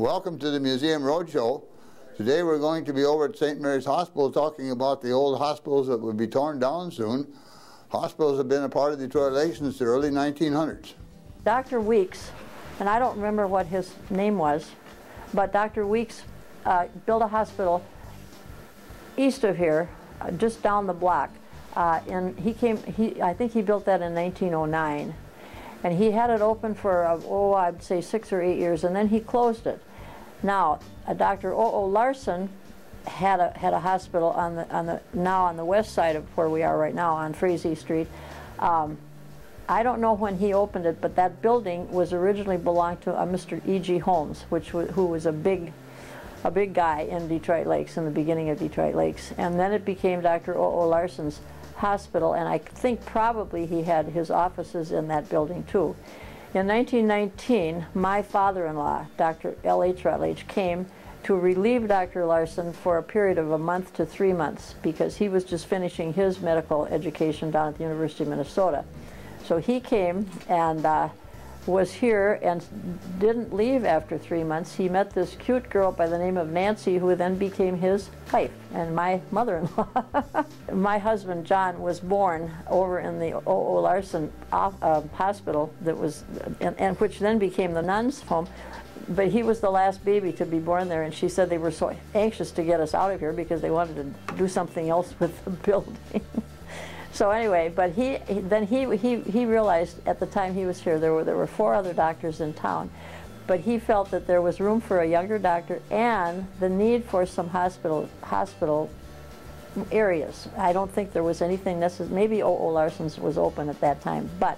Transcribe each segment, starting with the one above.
Welcome to the Museum Roadshow. Today we're going to be over at St. Mary's Hospital talking about the old hospitals that will be torn down soon. Hospitals have been a part of Detroit Lake since the early 1900s. Dr. Weeks, and I don't remember what his name was, but Dr. Weeks built a hospital east of here, just down the block. And I think he built that in 1909. And he had it open for, I'd say 6 or 8 years, and then he closed it. Now, Dr. O.O. Larson had a hospital now on the west side of where we are right now, on Frazee Street. I don't know when he opened it, but that building was originally belonged to Mr. E.G. Holmes, who was a big guy in Detroit Lakes, in the beginning of Detroit Lakes. And then it became Dr. O.O. Larson's hospital, and I think probably he had his offices in that building too. In 1919, my father-in-law, Dr. L.H. Rutledge, came to relieve Dr. Larson for a period of a month to 3 months because he was just finishing his medical education down at the University of Minnesota. So he came and was here and didn't leave after 3 months. He met this cute girl by the name of Nancy, who then became his wife and my mother-in-law. My husband, John, was born over in the O.O. Larson hospital that was, and which then became the nuns' home. But he was the last baby to be born there, and she said they were so anxious to get us out of here because they wanted to do something else with the building. So anyway, but he realized at the time he was here there were 4 other doctors in town, but he felt that there was room for a younger doctor and the need for some hospital areas. I don't think there was anything necessary. Maybe O.O. Larson's was open at that time, but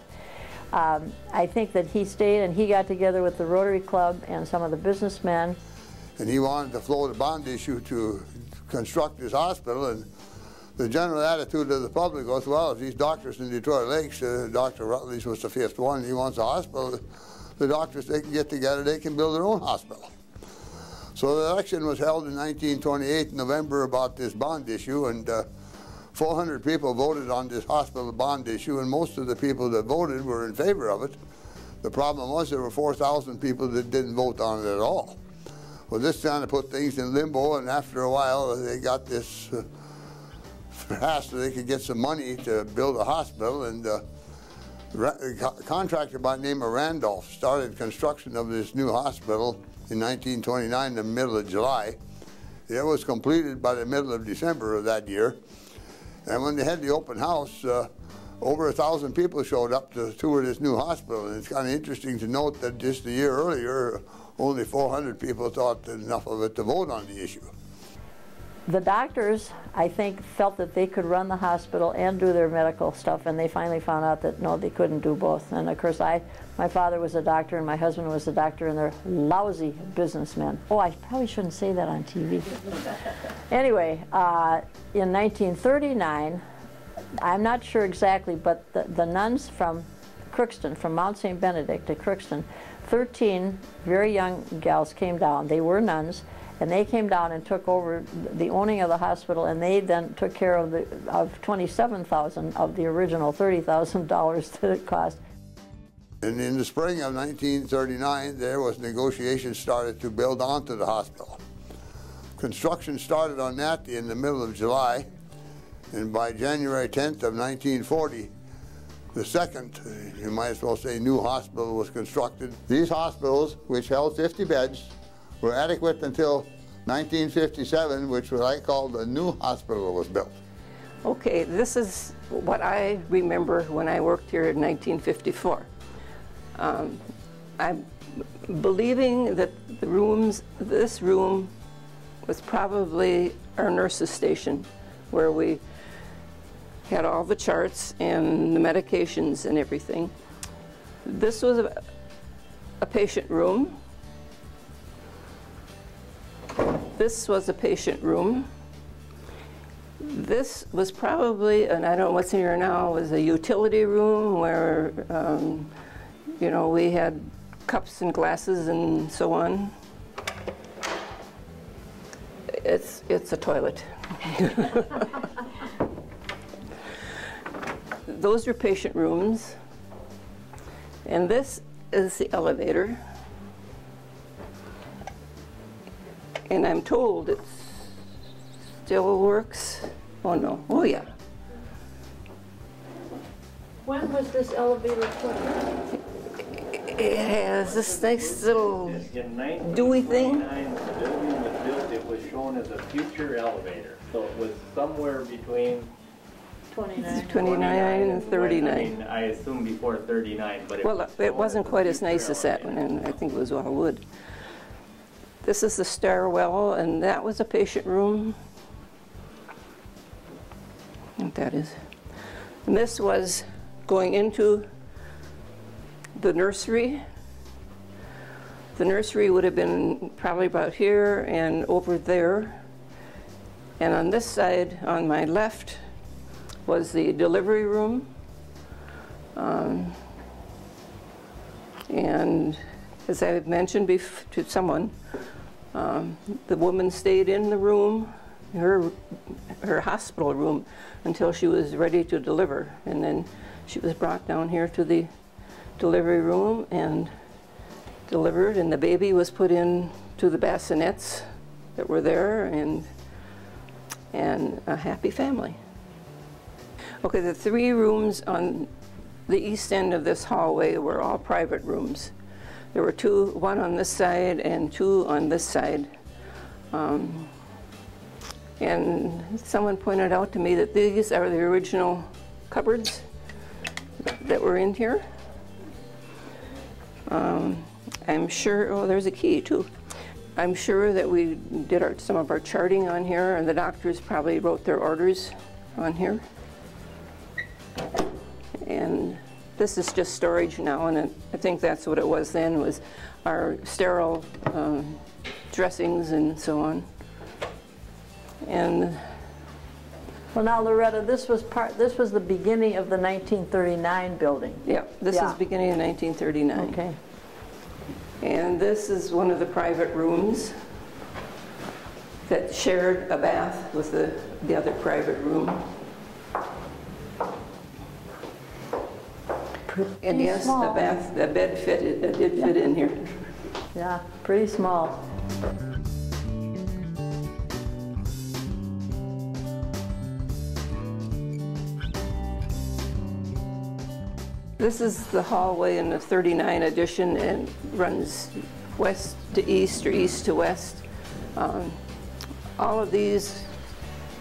I think that he stayed and he got together with the Rotary Club and some of the businessmen. And he wanted to float a bond issue to construct his hospital, and the general attitude of the public was, well, if these doctors in Detroit Lakes, Dr. Rutledge was the 5th one, he wants a hospital, the doctors, they can get together, they can build their own hospital. So the election was held in 1928 in November about this bond issue, and 400 people voted on this hospital bond issue, and most of the people that voted were in favor of it. The problem was there were 4,000 people that didn't vote on it at all. Well, this kind of put things in limbo, and after a while they got this asked so they could get some money to build a hospital, and a contractor by the name of Randolph started construction of this new hospital in 1929 in the middle of July. It was completed by the middle of December of that year, and when they had the open house, over 1,000 people showed up to tour this new hospital. And it's kind of interesting to note that just a year earlier only 400 people thought enough of it to vote on the issue. The doctors, I think, felt that they could run the hospital and do their medical stuff, and they finally found out that no, they couldn't do both. And of course, my father was a doctor and my husband was a doctor, and they're lousy businessmen. Oh, I probably shouldn't say that on TV. Anyway, in 1939, I'm not sure exactly, but the nuns from Crookston, from Mount St. Benedict to Crookston, 13 very young gals came down. They were nuns. And they came down and took over the owning of the hospital, and they then took care of $27,000 of the original $30,000 that it cost. And in the spring of 1939, there was negotiations started to build onto the hospital. Construction started on that in the middle of July, and by January 10th of 1940, the second, you might as well say, new hospital was constructed. These hospitals, which held 50 beds, were adequate until 1957, which was I call the new hospital was built. Okay, this is what I remember when I worked here in 1954. I'm believing that this room was probably our nurse's station, where we had all the charts and the medications and everything. This was a patient room. This was a patient room. This was probably, and I don't know what's in here now, was a utility room where, you know, we had cups and glasses and so on. It's a toilet. Those are patient rooms. And this is the elevator. And I'm told it still works. Oh no, oh yeah. When was this elevator put in? It has this nice little In dewy thing. 1929, the building was built, it was shown as a future elevator. So it was somewhere between 29. 29 and 39. I mean, I assume before 39, but it Well, was it shown wasn't a quite as future nice as that one, elevator. and I think it was all wood. This is the stairwell, and that was a patient room. I think that is. And this was going into the nursery. The nursery would have been probably about here and over there. And on this side, on my left, was the delivery room. And as I mentioned to someone, the woman stayed in the room, her hospital room, until she was ready to deliver. And then she was brought down here to the delivery room and delivered, and the baby was put in to the bassinets that were there, and a happy family. Okay, the 3 rooms on the east end of this hallway were all private rooms. There were 2, one on this side and 2 on this side. And someone pointed out to me that these are the original cupboards that were in here. I'm sure, oh, there's a key too. I'm sure that we did some of our charting on here, and the doctors probably wrote their orders on here. And this is just storage now, and I think that's what it was then, was our sterile dressings and so on. And Well, now, Loretta, this was the beginning of the 1939 building. yeah, this is beginning of 1939. Okay. And this is one of the private rooms that shared a bath with the other private room. And yes, small. the bed did fit in here. Yeah, pretty small. This is the hallway in the 39 addition, and runs west to east or east to west. All of these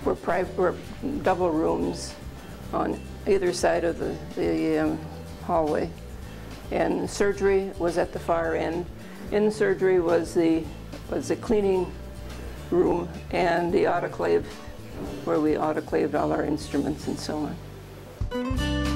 were double rooms on either side of the hallway. And surgery was at the far end. In surgery was the cleaning room and the autoclave, where we autoclaved all our instruments and so on.